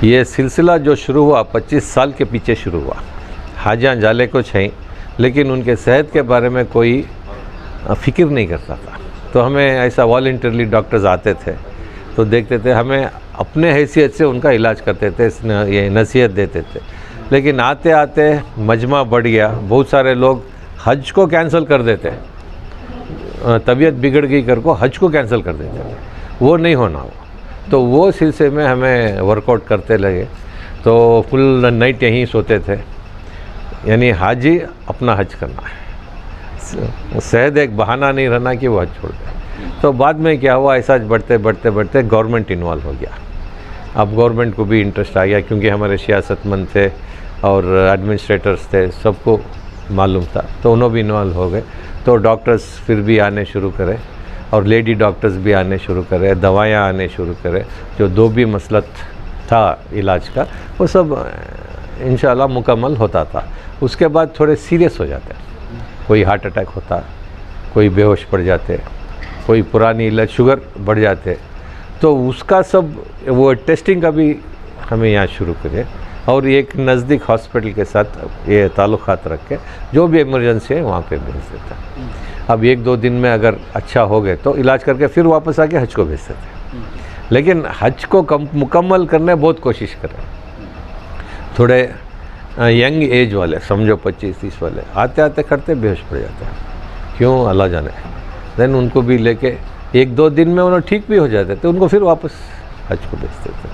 ये सिलसिला जो शुरू हुआ 25 साल के पीछे शुरू हुआ। हाजियाँ जाले कुछ हैं, लेकिन उनके सेहत के बारे में कोई फ़िक्र नहीं करता था। तो हमें ऐसा वॉलंटरली डॉक्टर्स आते थे तो देखते थे, हमें अपने हैसियत से उनका इलाज करते थे, ये नसीहत देते थे। लेकिन आते आते मजमा बढ़ गया, बहुत सारे लोग हज को कैंसिल कर देते, तबीयत बिगड़ गई कर को हज को कैंसिल कर देते थे, वो नहीं होना हो। तो वो सिलसिले में हमें वर्कआउट करते लगे, तो फुल नाइट यहीं सोते थे। यानी हाजी अपना हज करना है, शायद एक बहाना नहीं रहना कि वो हज छोड़ दे। तो बाद में क्या हुआ, ऐसा बढ़ते बढ़ते बढ़ते गवर्नमेंट इन्वॉल्व हो गया। अब गवर्नमेंट को भी इंटरेस्ट आ गया, क्योंकि हमारे सियासतमंद थे और एडमिनिस्ट्रेटर्स थे, सबको मालूम था, तो उन्होंने भी इन्वॉल्व हो गए। तो डॉक्टर्स फिर भी आने शुरू करे और लेडी डॉक्टर्स भी आने शुरू करे, दवाइयाँ आने शुरू करे। जो दो भी मसलत था इलाज का, वो सब इंशाल्लाह मुकम्मल होता था। उसके बाद थोड़े सीरियस हो जाते, कोई हार्ट अटैक होता, कोई बेहोश पड़ जाते, कोई पुरानी इलाज शुगर बढ़ जाते। तो उसका सब वो टेस्टिंग का भी हमें यहाँ शुरू करें और एक नज़दीक हॉस्पिटल के साथ ये ताल्लुक़ात रख के जो भी इमरजेंसी है वहाँ पे भेज देता है। अब 1-2 दिन में अगर अच्छा हो गए तो इलाज करके फिर वापस आके हज को भेज देते हैं। लेकिन हज को मुकम्मल करने बहुत कोशिश करें। थोड़े यंग एज वाले, समझो 25-30 वाले, आते आते करते बेहोश पड़ जाते हैं, क्यों अल्लाह जाने। देन उनको भी लेके 1-2 दिन में उन्हें ठीक भी हो जाते थे, उनको फिर वापस हज को भेजते थे।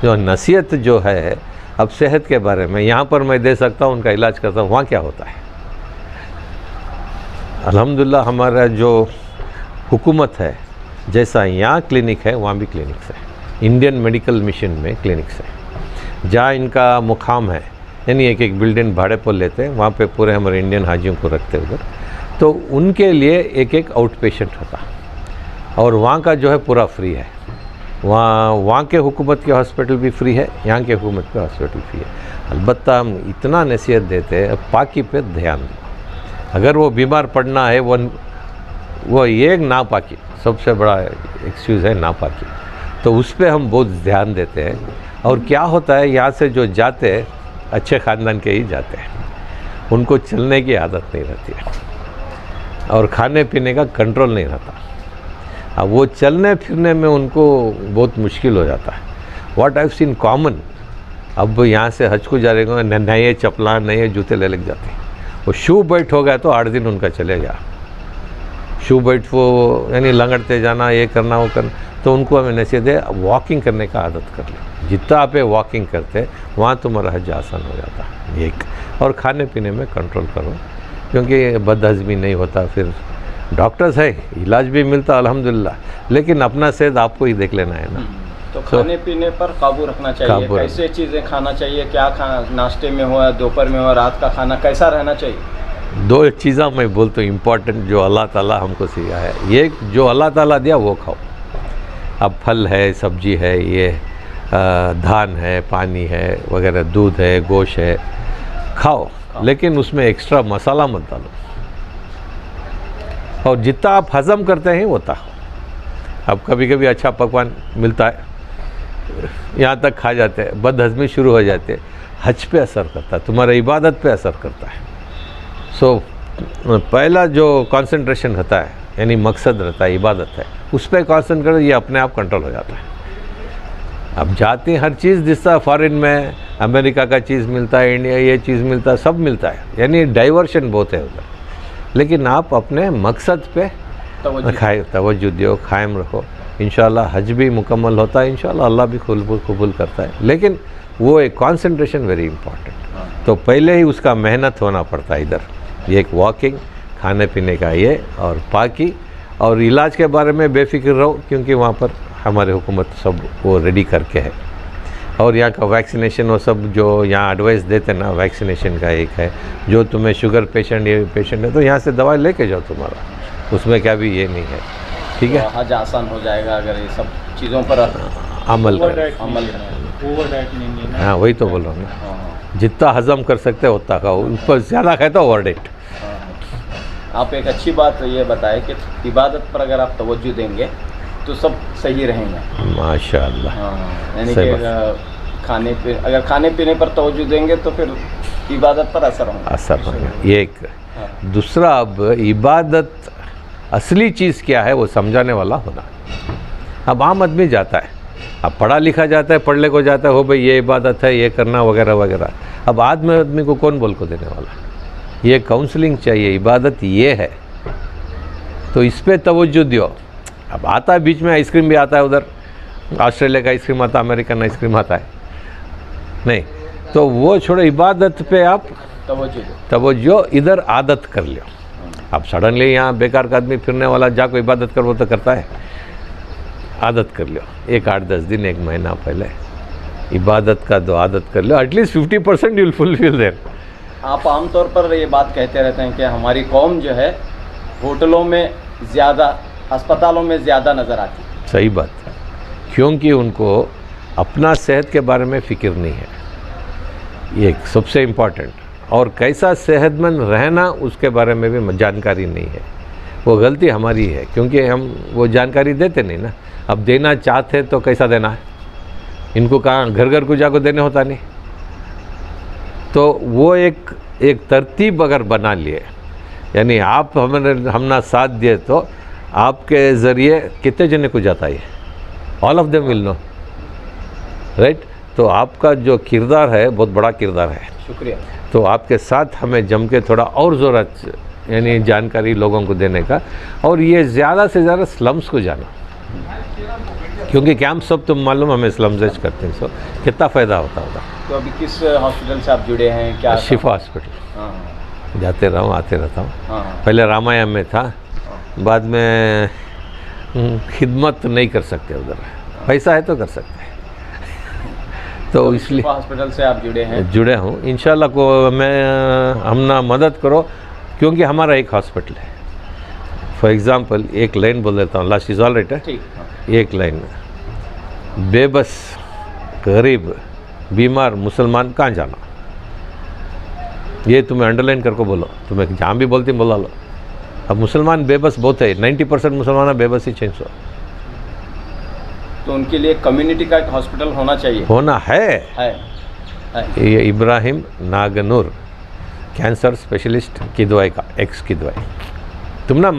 जो नसीहत जो है अब सेहत के बारे में, यहाँ पर मैं दे सकता हूँ, उनका इलाज करता हूँ, वहाँ क्या होता है। अल्हम्दुलिल्लाह हमारा जो हुकूमत है, जैसा यहाँ क्लिनिक है वहाँ भी क्लिनिक्स है, इंडियन मेडिकल मिशन में क्लिनिक्स है। जहाँ इनका मुकाम है, यानी एक बिल्डिंग भाड़े पर लेते हैं, वहाँ पे पूरे हमारे इंडियन हाजियों को रखते उधर। तो उनके लिए एक आउट पेशेंट होता, और वहाँ का जो है पूरा फ्री है। वहाँ के हुकूमत के हॉस्पिटल भी फ्री है, यहाँ के हुकूमत के हॉस्पिटल फ्री है। अलबत्ता हम इतना नसीहत देते हैं, पाकी पे ध्यान दो। अगर वो बीमार पड़ना है, वो ये नापाकी सबसे बड़ा एक्सक्यूज़ है, नापाकी। तो उस पर हम बहुत ध्यान देते हैं। और क्या होता है, यहाँ से जो जाते हैं अच्छे ख़ानदान के ही जाते हैं, उनको चलने की आदत नहीं रहती है और खाने पीने का कंट्रोल नहीं रहता। अब वो चलने फिरने में उनको बहुत मुश्किल हो जाता है। What I have seen common, अब यहाँ से हज को जा रहे हो, नए चप्पला नए जूते ले लग जाते हैं। वो शू बैठ हो गया तो 8 दिन उनका चलेगा। शू बैठ वो यानी लंगड़ते जाना, ये करना वो करना। तो उनको हमें नसीहत है, वॉकिंग करने का आदत कर लो। जितना आप वॉकिंग करते वहाँ तुम्हारा हज आसान हो जाता है। एक और खाने पीने में कंट्रोल करो, क्योंकि बदहज़मी नहीं होता। फिर डॉक्टर्स है, इलाज भी मिलता अल्हम्दुलिल्लाह, लेकिन अपना सेहत आपको ही देख लेना है ना। तो खाने पीने पर काबू रखना चाहिए। कैसे चीज़ें खाना चाहिए, क्या नाश्ते में हो, दोपहर में हो, रात का खाना कैसा रहना चाहिए। 2 चीज़ें मैं बोलता हूँ इम्पॉर्टेंट, जो अल्लाह ताला हमको सिखाया है। ये जो अल्लाह ताला दिया वो खाओ। अब फल है, सब्जी है, ये धान है, पानी है वगैरह, दूध है, गोश्त है, खाओ, लेकिन उसमें एक्स्ट्रा मसाला मत डालो। और जितना आप हज़म करते हैं वो खाओ। अब कभी कभी अच्छा पकवान मिलता है, यहाँ तक खा जाते हैं, बदहज़मी शुरू हो जाते हैं। हज पे असर करता है, तुम्हारे इबादत पे असर करता है। सो पहला जो कंसंट्रेशन होता है, यानी मकसद रहता है, इबादत है, उस पर कॉन्सेंट्रेट करो, ये अपने आप कंट्रोल हो जाता है। अब जाती हर चीज़ जिसका फॉरेन में अमेरिका का चीज़ मिलता है, इंडिया ये चीज़ मिलता है, सब मिलता है, यानी डाइवर्शन बहुत है उधर। लेकिन आप अपने मकसद पे तवज्जो दो, कायम रखो, इंशाल्लाह हज भी मुकम्मल होता है, इंशाल्लाह अल्लाह भी कबूल करता है। लेकिन वो एक कंसंट्रेशन वेरी इंपॉर्टेंट। तो पहले ही उसका मेहनत होना पड़ता है इधर, ये एक वॉकिंग, खाने पीने का ये, और पाकी, और इलाज के बारे में बेफिक्र रहो, क्योंकि वहाँ पर हमारे हुकूमत सब वो रेडी करके है। और यहाँ का वैक्सीनेशन वो सब जो यहाँ एडवाइस देते ना, वैक्सीनेशन का एक है, जो तुम्हें शुगर पेशेंट ये पेशेंट है तो यहाँ से दवाई लेके जाओ, तुम्हारा उसमें क्या भी ये नहीं है। ठीक है, हज आसान हो जाएगा अगर ये सब चीज़ों पर अमल करें। हाँ, वही तो बोल रहा हूँ ना, जितना हजम कर सकते हो उतना खाओ, उस पर ज़्यादा खाए तो ओवर डेट। आप एक अच्छी बात ये बताएं कि इबादत पर अगर आप तवज्जो देंगे तो सब सही रहेंगे। माशाअल्लाह। यानी कि खाने पे, अगर खाने पीने पर तवज्जो देंगे तो फिर इबादत पर असर होगा। असर होगा, ये एक। दूसरा, अब इबादत असली चीज़ क्या है वो समझाने वाला होना। अब आम आदमी जाता है, अब पढ़ा लिखा जाता है, पढ़ने को जाता है, हो भाई ये इबादत है, ये करना वगैरह वगैरह। अब आदमी को कौन बोल को देने वाला? ये काउंसलिंग चाहिए, इबादत ये है, तो इस पे तवज्जो दियो। अब आता है बीच में आइसक्रीम भी आता है, उधर ऑस्ट्रेलिया का आइसक्रीम आता है, अमेरिकन आइसक्रीम आता है, नहीं तो वो छोड़ो, इबादत पे आप तवज्जो इधर आदत कर लियो। अब सडनली यहाँ बेकार का आदमी फिरने वाला जाको इबादत कर, वो तो करता है। आदत कर लियो, 1 8-10 दिन 1 महीना पहले इबादत का दो आदत कर लो, at least 50% you will fulfil there. आप आमतौर पर ये बात कहते रहते हैं कि हमारी कौम जो है होटलों में ज़्यादा, अस्पतालों में ज़्यादा नज़र आती है। सही बात है, क्योंकि उनको अपना सेहत के बारे में फ़िक्र नहीं है, ये सबसे इम्पॉर्टेंट। और कैसा सेहतमंद रहना उसके बारे में भी जानकारी नहीं है। वो गलती हमारी है, क्योंकि हम वो जानकारी देते नहीं ना। अब देना चाहते तो कैसा देना है, इनको कहाँ घर घर को जाकर देने होता नहीं। तो वो एक तरतीब अगर बना लिए, यानी आप हमना साथ दिए तो आपके ज़रिए कितने जने को जाता है, all of them will know, right. तो आपका जो किरदार है बहुत बड़ा किरदार है। शुक्रिया। तो आपके साथ हमें जम के थोड़ा और ज़रूरत, यानी जानकारी लोगों को देने का, और ये ज़्यादा से ज़्यादा स्लम्स को जाना, क्योंकि कैंप सब तुम मालूम हमें स्लम्स करते हैं, सो कितना फ़ायदा होता होगा। तो अभी किस हॉस्पिटल से आप जुड़े हैं? क्या शिफा हॉस्पिटल। हाँ, जाते रहा हूँ, आते रहता हूँ। हाँ। पहले रामायण में था, बाद में खिदमत नहीं कर सकते उधर, पैसा है तो कर सकते हैं। तो इसलिए हॉस्पिटल से आप जुड़े हैं? जुड़े हूँ, इंशाल्लाह को मैं हमना मदद करो, क्योंकि हमारा एक हॉस्पिटल है। फॉर एग्ज़ाम्पल एक लाइन बोल देता हूँ, लास्ट इज़ ऑल राइट है। ठीक। एक लाइन, बेबस गरीब बीमार मुसलमान कहाँ जाना, ये तुम्हें अंडरलाइन करके बोलो, तुम्हें जहाँ भी बोलती बोला लो। अब मुसलमान बेबस बहुत है, 90% मुसलमान बेबस ही चेंज हो। तो उनके लिए कम्युनिटी का एक हॉस्पिटल होना चाहिए। होना है। ये इब्राहिम नागनूर कैंसर स्पेशलिस्ट की दवाई का, एक्स की दवाई, तुम ना